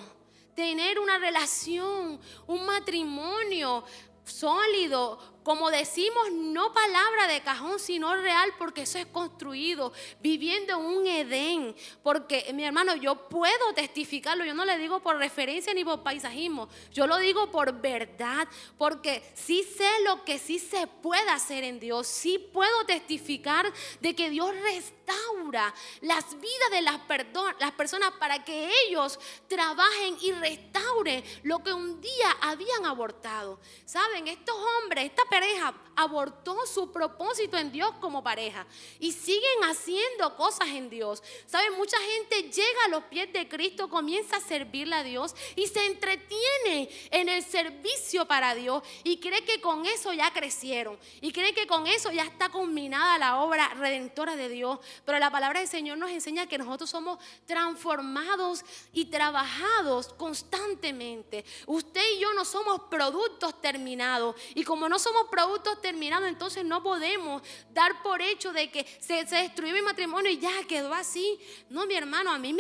tener una relación, un matrimonio sólido, como decimos, no palabra de cajón, sino real, porque eso es construido, viviendo en un Edén. Porque, mi hermano, yo puedo testificarlo, yo no le digo por referencia ni por paisajismo, yo lo digo por verdad, porque sí sé lo que sí se puede hacer en Dios, sí puedo testificar de que Dios restaura las vidas de las personas para que ellos trabajen y restauren lo que un día habían abortado. ¿Saben? Estos hombres, esta pareja abortó su propósito en Dios como pareja y siguen haciendo cosas en Dios. ¿Saben? Mucha gente llega a los pies de Cristo, comienza a servirle a Dios y se entretiene en el servicio para Dios y cree que con eso ya crecieron y cree que con eso ya está culminada la obra redentora de Dios. Pero la palabra del Señor nos enseña que nosotros somos transformados y trabajados constantemente. Usted y yo no somos productos terminados, y como no somos productos terminados, entonces no podemos dar por hecho de que se destruyó mi matrimonio y ya quedó así. No, mi hermano, a mí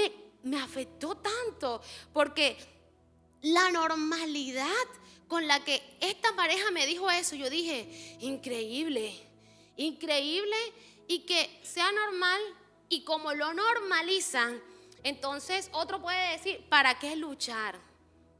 me afectó tanto, porque la normalidad con la que esta pareja me dijo eso, yo dije, increíble, increíble, y que sea normal. Y como lo normalizan, entonces otro puede decir, ¿para qué luchar?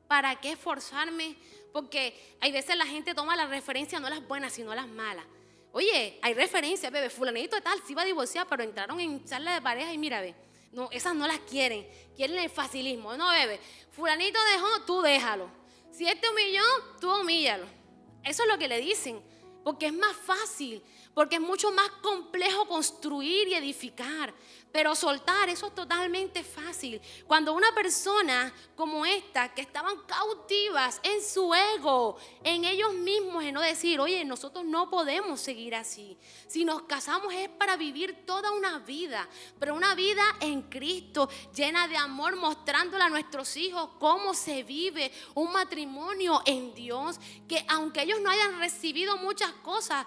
¿Para qué esforzarme? Porque hay veces la gente toma las referencias, no las buenas, sino las malas. Oye, hay referencias, bebé, fulanito de tal, se iba a divorciar, pero entraron en charla de pareja y mira, ve, no, esas no las quieren el facilismo. No, bebé, fulanito dejó, tú déjalo. Si él te humilló, tú humíllalo. Eso es lo que le dicen, porque es más fácil, porque es mucho más complejo construir y edificar. Pero soltar, eso es totalmente fácil. Cuando una persona como esta, que estaban cautivas en su ego, en ellos mismos, en no decir, oye, nosotros no podemos seguir así. Si nos casamos es para vivir toda una vida, pero una vida en Cristo, llena de amor, mostrándole a nuestros hijos cómo se vive un matrimonio en Dios. Que aunque ellos no hayan recibido muchas cosas,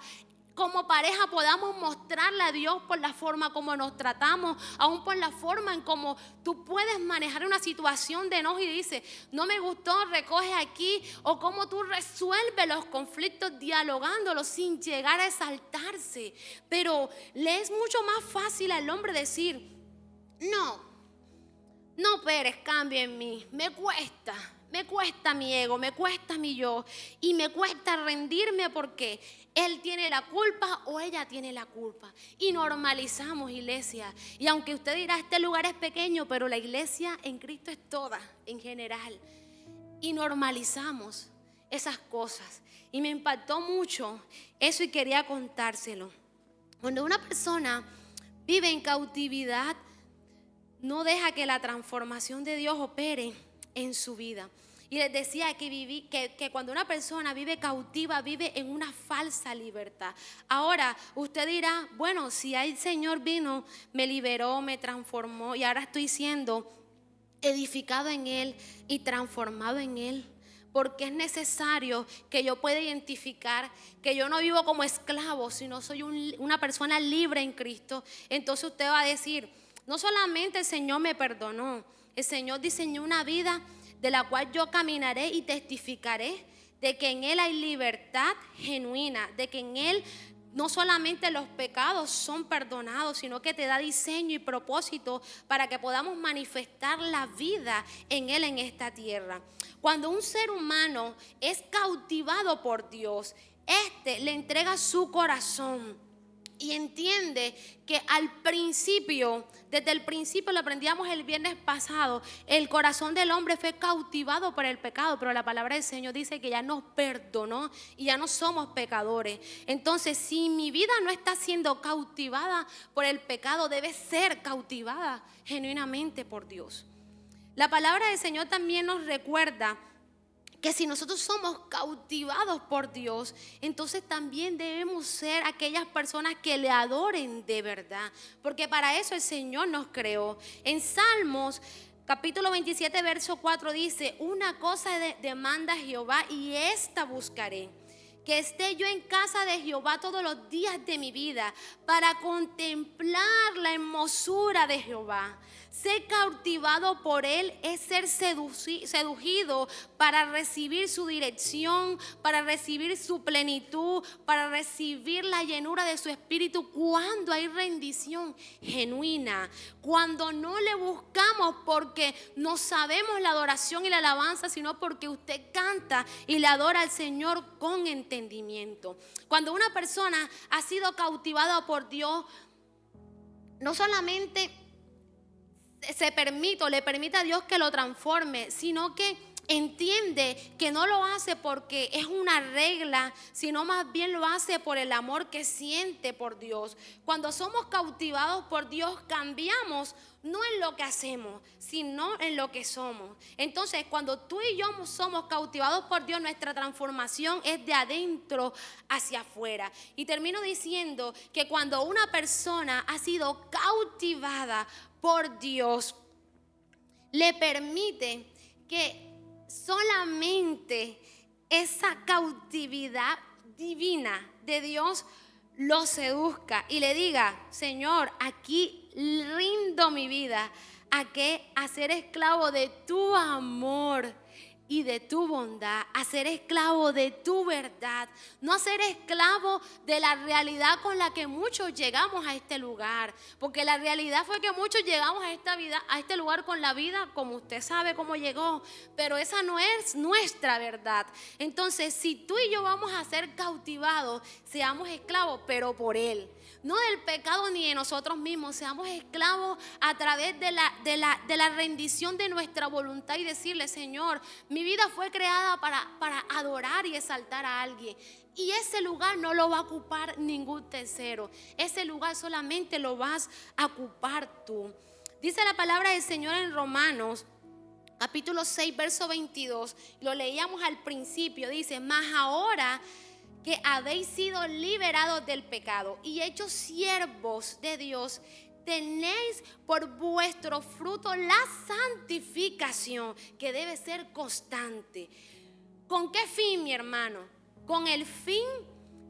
como pareja podamos mostrarle a Dios por la forma como nos tratamos, aún por la forma en cómo tú puedes manejar una situación de enojo y dices, no me gustó, recoge aquí, o cómo tú resuelves los conflictos dialogándolos sin llegar a exaltarse. Pero le es mucho más fácil al hombre decir, no, Pérez, cambia en mí, me cuesta mi ego, me cuesta mi yo, y me cuesta rendirme porque él tiene la culpa o ella tiene la culpa. Y normalizamos, iglesia. Y aunque usted dirá, este lugar es pequeño, pero la iglesia en Cristo es toda, en general. Y normalizamos esas cosas. Y me impactó mucho eso y quería contárselo. Cuando una persona vive en cautividad, no deja que la transformación de Dios opere en su vida. Y les decía que cuando una persona vive cautiva, vive en una falsa libertad. Ahora, usted dirá, bueno, si el Señor vino, me liberó, me transformó y ahora estoy siendo edificado en Él y transformado en Él. Porque es necesario que yo pueda identificar que yo no vivo como esclavo, sino soy una persona libre en Cristo. Entonces usted va a decir, no solamente el Señor me perdonó, el Señor diseñó una vida de la cual yo caminaré y testificaré de que en Él hay libertad genuina, de que en Él no solamente los pecados son perdonados, sino que te da diseño y propósito para que podamos manifestar la vida en Él en esta tierra. Cuando un ser humano es cautivado por Dios, le entrega su corazón, y entiende que al principio, desde el principio lo aprendíamos el viernes pasado, el corazón del hombre fue cautivado por el pecado, pero la palabra del Señor dice que ya nos perdonó y ya no somos pecadores. Entonces, si mi vida no está siendo cautivada por el pecado, debe ser cautivada genuinamente por Dios. La palabra del Señor también nos recuerda que si nosotros somos cautivados por Dios, entonces también debemos ser aquellas personas que le adoren de verdad, porque para eso el Señor nos creó. En Salmos capítulo 27 verso 4 dice: una cosa demanda Jehová y esta buscaré, que esté yo en casa de Jehová todos los días de mi vida, para contemplar la hermosura de Jehová. Ser cautivado por Él es ser seducido para recibir su dirección, para recibir su plenitud, para recibir la llenura de su espíritu cuando hay rendición genuina. Cuando no le buscamos porque no sabemos la adoración y la alabanza, sino porque usted canta y le adora al Señor con entendimiento. Cuando una persona ha sido cautivada por Dios, no solamente le permite a Dios que lo transforme, sino que entiende que no lo hace porque es una regla, sino más bien lo hace por el amor que siente por Dios. Cuando somos cautivados por Dios, cambiamos no en lo que hacemos, sino en lo que somos. Entonces, cuando tú y yo somos cautivados por Dios, nuestra transformación es de adentro hacia afuera. Y termino diciendo que cuando una persona ha sido cautivada por Dios, le permite que solamente esa cautividad divina de Dios lo seduzca y le diga: Señor, aquí rindo mi vida a ser esclavo de tu amor y de tu bondad, a ser esclavo de tu verdad, no a ser esclavo de la realidad con la que muchos llegamos a este lugar, porque la realidad fue que muchos llegamos a esta vida, a este lugar con la vida como usted sabe cómo llegó, pero esa no es nuestra verdad. Entonces, si tú y yo vamos a ser cautivados, seamos esclavos, pero por Él, no del pecado ni de nosotros mismos. Seamos esclavos a través de la rendición de nuestra voluntad y decirle: Señor, mi vida fue creada para adorar y exaltar a alguien, y ese lugar no lo va a ocupar ningún tercero. Ese lugar solamente lo vas a ocupar tú. Dice la palabra del Señor en Romanos capítulo 6 verso 22, lo leíamos al principio, dice: mas ahora que habéis sido liberados del pecado y hechos siervos de Dios, tenéis por vuestro fruto la santificación, que debe ser constante. ¿Con qué fin, mi hermano? Con el fin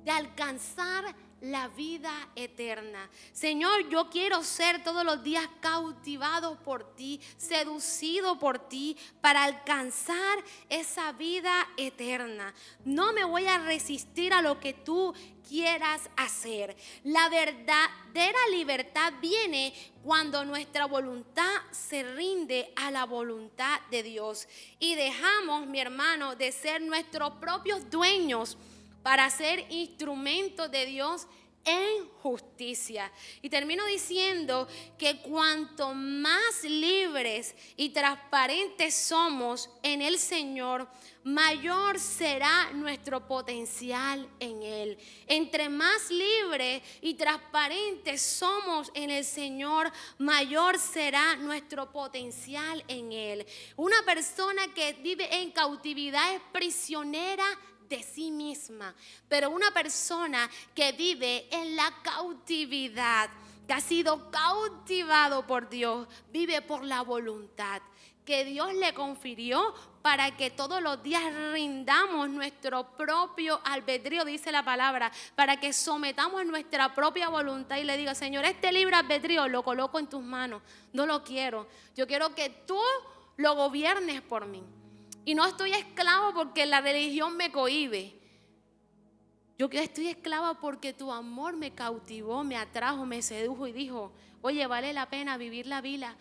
de alcanzar la vida eterna. Señor, yo quiero ser todos los días cautivado por ti, seducido por ti, para alcanzar esa vida eterna. No me voy a resistir a lo que tú quieras hacer. La verdadera libertad viene cuando nuestra voluntad se rinde a la voluntad de Dios y dejamos, mi hermano, de ser nuestros propios dueños para ser instrumentos de Dios en justicia. Y termino diciendo que cuanto más libres y transparentes somos en el Señor, mayor será nuestro potencial en Él. Entre más libres y transparentes somos en el Señor, mayor será nuestro potencial en Él. Una persona que vive en cautividad es prisionera de sí misma, pero una persona que vive en la cautividad, que ha sido cautivado por Dios, vive por la voluntad que Dios le confirió para que todos los días rindamos nuestro propio albedrío, dice la palabra, para que sometamos nuestra propia voluntad y le diga: Señor, este libre albedrío lo coloco en tus manos, no lo quiero, yo quiero que tú lo gobiernes por mí. Y no estoy esclavo porque la religión me cohíbe. Yo estoy esclava porque tu amor me cautivó, me atrajo, me sedujo y dijo: oye, vale la pena vivir la vida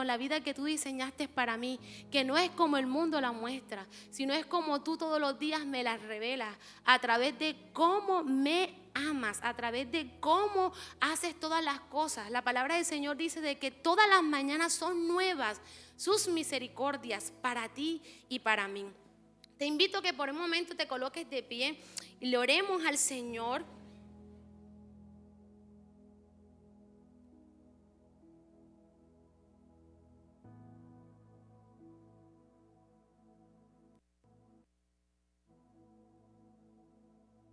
la vida que tú diseñaste para mí, que no es como el mundo la muestra, sino es como tú todos los días me la revelas, a través de cómo me amas, a través de cómo haces todas las cosas. La palabra del Señor dice de que todas las mañanas son nuevas sus misericordias para ti y para mí. Te invito a que por un momento te coloques de pie y le oremos al Señor.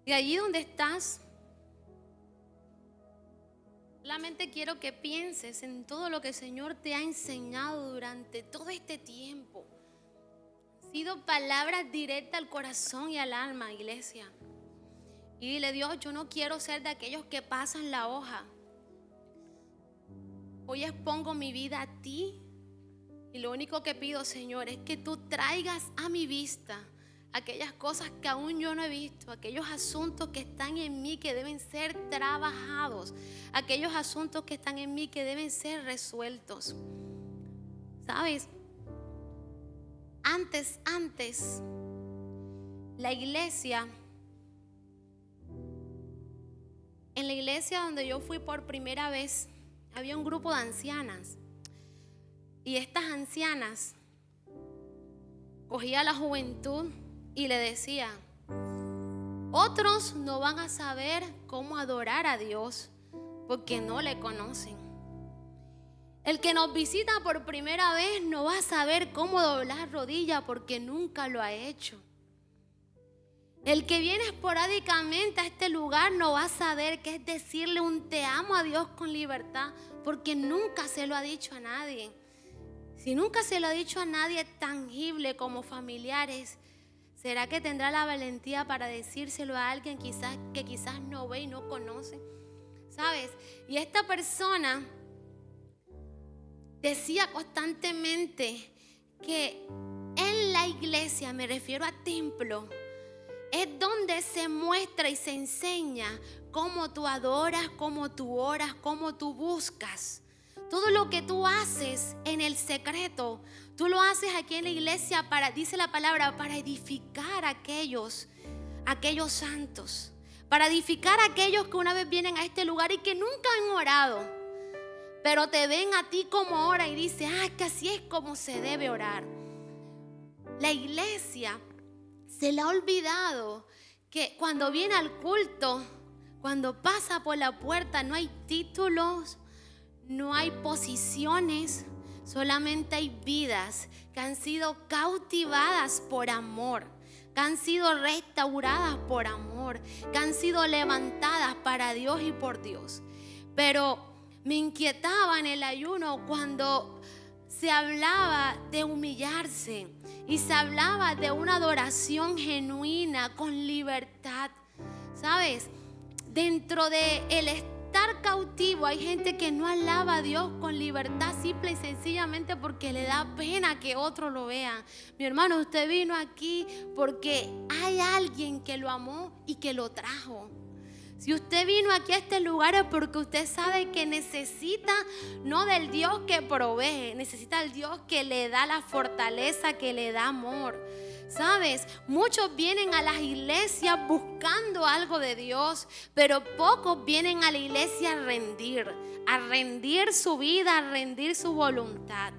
De allí donde estás, solamente quiero que pienses en todo lo que el Señor te ha enseñado durante todo este tiempo. Han sido palabras directas al corazón y al alma, iglesia. Y dile: Dios, yo no quiero ser de aquellos que pasan la hoja. Hoy expongo mi vida a ti. Y lo único que pido, Señor, es que tú traigas a mi vista aquellas cosas que aún yo no he visto, aquellos asuntos que están en mí que deben ser trabajados, aquellos asuntos que están en mí que deben ser resueltos. ¿Sabes? Antes, la iglesia, en la iglesia donde yo fui por primera vez, había un grupo de ancianas. Y estas ancianas cogían a la juventud y le decían: otros no van a saber cómo adorar a Dios porque no le conocen. El que nos visita por primera vez no va a saber cómo doblar rodillas porque nunca lo ha hecho. El que viene esporádicamente a este lugar no va a saber qué es decirle un te amo a Dios con libertad porque nunca se lo ha dicho a nadie. Si nunca se lo ha dicho a nadie tangible como familiares, ¿será que tendrá la valentía para decírselo a alguien que quizás no ve y no conoce? ¿Sabes? Y esta persona decía constantemente que en la iglesia, me refiero a templo, es donde se muestra y se enseña cómo tú adoras, cómo tú oras, cómo tú buscas. Todo lo que tú haces en el secreto, tú lo haces aquí en la iglesia dice la palabra, para edificar a aquellos santos, para edificar a aquellos que una vez vienen a este lugar y que nunca han orado, pero te ven a ti como ora y dicen: que así es como se debe orar. La iglesia se le ha olvidado que cuando viene al culto, cuando pasa por la puerta, no hay títulos, no hay posiciones, solamente hay vidas que han sido cautivadas por amor, que han sido restauradas por amor, que han sido levantadas para Dios y por Dios. Pero me inquietaba en el ayuno cuando se hablaba de humillarse y se hablaba de una adoración genuina con libertad. ¿Sabes? Dentro de el estar cautivo hay gente que no alaba a Dios con libertad, simple y sencillamente porque le da pena que otros lo vean. Mi hermano, usted vino aquí porque hay alguien que lo amó y que lo trajo. Si usted vino aquí a este lugar es porque usted sabe que necesita no del Dios que provee, necesita al Dios que le da la fortaleza, que le da amor. ¿Sabes? Muchos vienen a las iglesias buscando algo de Dios, pero pocos vienen a la iglesia a rendir su vida, a rendir su voluntad.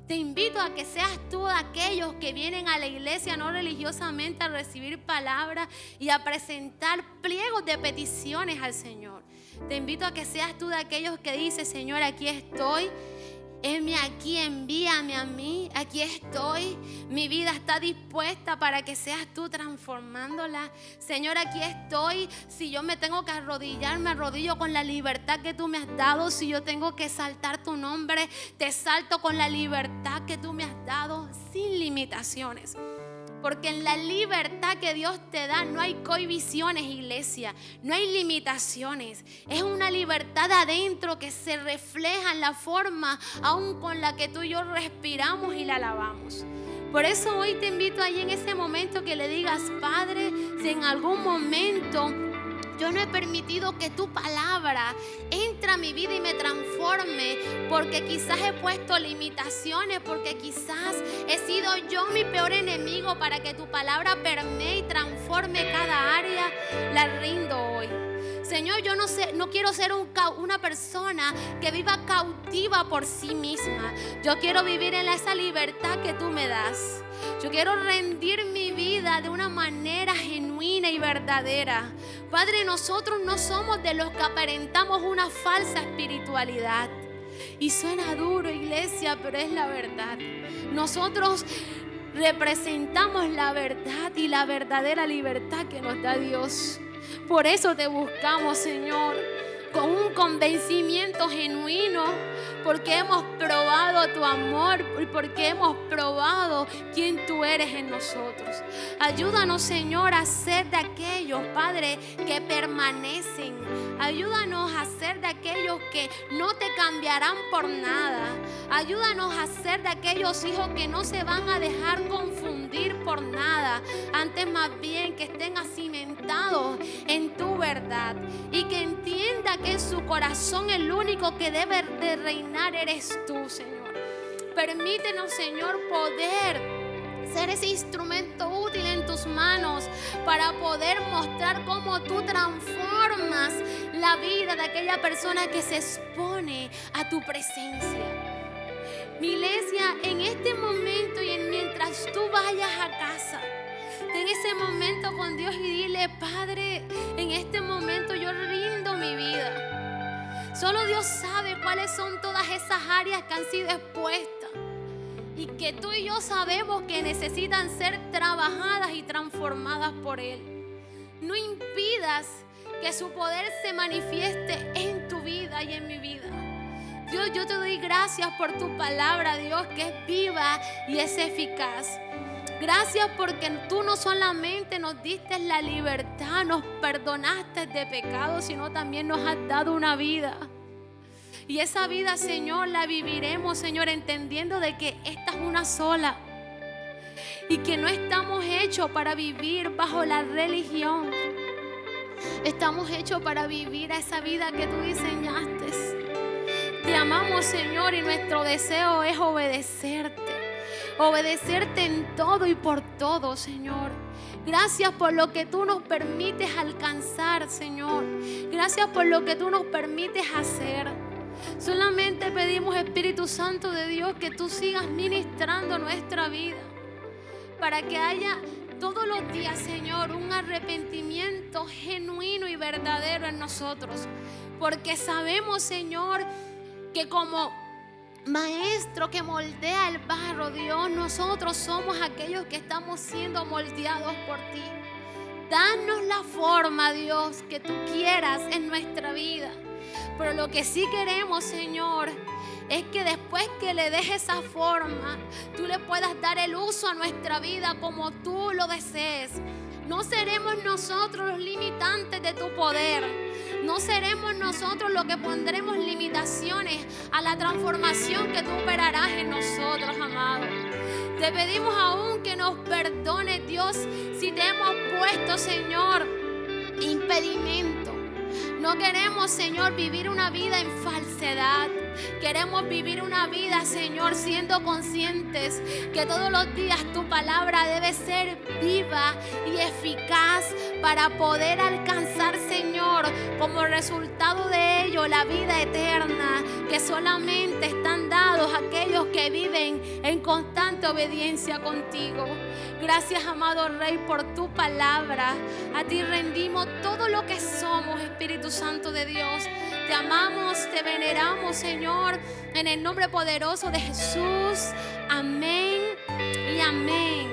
Te invito a que seas tú de aquellos que vienen a la iglesia no religiosamente a recibir palabras y a presentar pliegos de peticiones al Señor. Te invito a que seas tú de aquellos que dicen: Señor, aquí estoy. Heme aquí, envíame a mí, aquí estoy, mi vida está dispuesta para que seas tú transformándola. Señor, aquí estoy, si yo me tengo que arrodillar, me arrodillo con la libertad que tú me has dado. Si yo tengo que saltar tu nombre, te salto con la libertad que tú me has dado, sin limitaciones. Porque en la libertad que Dios te da no hay cohibiciones, iglesia. No hay limitaciones. Es una libertad adentro que se refleja en la forma aún con la que tú y yo respiramos y la alabamos. Por eso hoy te invito ahí en ese momento que le digas: Padre, si en algún momento Yo no he permitido que tu palabra entre a mi vida y me transforme, porque quizás he puesto limitaciones, porque quizás he sido yo mi peor enemigo para que tu palabra permee y transforme cada área. La rindo hoy. Señor, yo no quiero ser una persona que viva cautiva por sí misma. Yo quiero vivir en esa libertad que tú me das. Yo quiero rendir mi vida de una manera genuina y verdadera. Padre, nosotros no somos de los que aparentamos una falsa espiritualidad. Y suena duro, iglesia, pero es la verdad. Nosotros representamos la verdad y la verdadera libertad que nos da Dios. Por eso te buscamos, Señor, con un convencimiento genuino, porque hemos probado tu amor y porque hemos probado quién tú eres en nosotros. Ayúdanos, Señor, a ser de aquellos, Padre, que permanecen. Ayúdanos a ser de aquellos que no te cambiarán por nada. Ayúdanos a ser de aquellos hijos que no se van a dejar confundir por nada. Antes más bien que estén cimentados en tu verdad y que entienda que en su corazón el único que debe de reinar eres tú, Señor. Permítenos, Señor, poder ser ese instrumento útil en tus manos para poder mostrar cómo tú transformas la vida de aquella persona que se expone a tu presencia. Mi iglesia, en este momento y mientras tú vayas a casa, ten ese momento con Dios y dile: Padre, en este momento yo rindo mi vida. Solo Dios sabe cuáles son todas esas áreas que han sido expuestas y que tú y yo sabemos que necesitan ser trabajadas y transformadas por Él. No impidas que su poder se manifieste en tu vida y en mi vida. Dios, yo te doy gracias por tu palabra, Dios, que es viva y es eficaz. Gracias porque tú no solamente nos diste la libertad, nos perdonaste de pecado, sino también nos has dado una vida. Y esa vida, Señor, la viviremos, Señor, entendiendo de que esta es una sola. Y que no estamos hechos para vivir bajo la religión. Estamos hechos para vivir a esa vida que tú diseñaste. Te amamos, Señor, y nuestro deseo es obedecerte. Obedecerte en todo y por todo, Señor. Gracias por lo que tú nos permites alcanzar, Señor. Gracias por lo que tú nos permites hacer. Solamente pedimos, Espíritu Santo de Dios, que tú sigas ministrando nuestra vida, para que haya todos los días, Señor, un arrepentimiento genuino y verdadero en nosotros. Porque sabemos, Señor, que como maestro que moldea el barro, Dios, nosotros somos aquellos que estamos siendo moldeados por ti. Danos la forma, Dios, que tú quieras en nuestra vida. Pero lo que sí queremos, Señor, es que después que le des esa forma, tú le puedas dar el uso a nuestra vida como tú lo desees. No seremos nosotros los limitantes de tu poder. No seremos nosotros los que pondremos limitaciones a la transformación que tú operarás en nosotros, amado. Te pedimos aún que nos perdones, Dios, si te hemos puesto, Señor, impedimento. No queremos, Señor, vivir una vida en falsedad. Queremos vivir una vida, Señor, siendo conscientes que todos los días tu palabra debe ser viva y eficaz para poder alcanzar, Señor, como resultado de ello, la vida eterna que solamente están dados a aquellos que viven en constante obediencia contigo. Gracias, amado Rey, por tu palabra. A ti rendimos todo lo que somos, Espíritu Santo de Dios. Te amamos, te veneramos, Señor, en el nombre poderoso de Jesús. Amén y amén.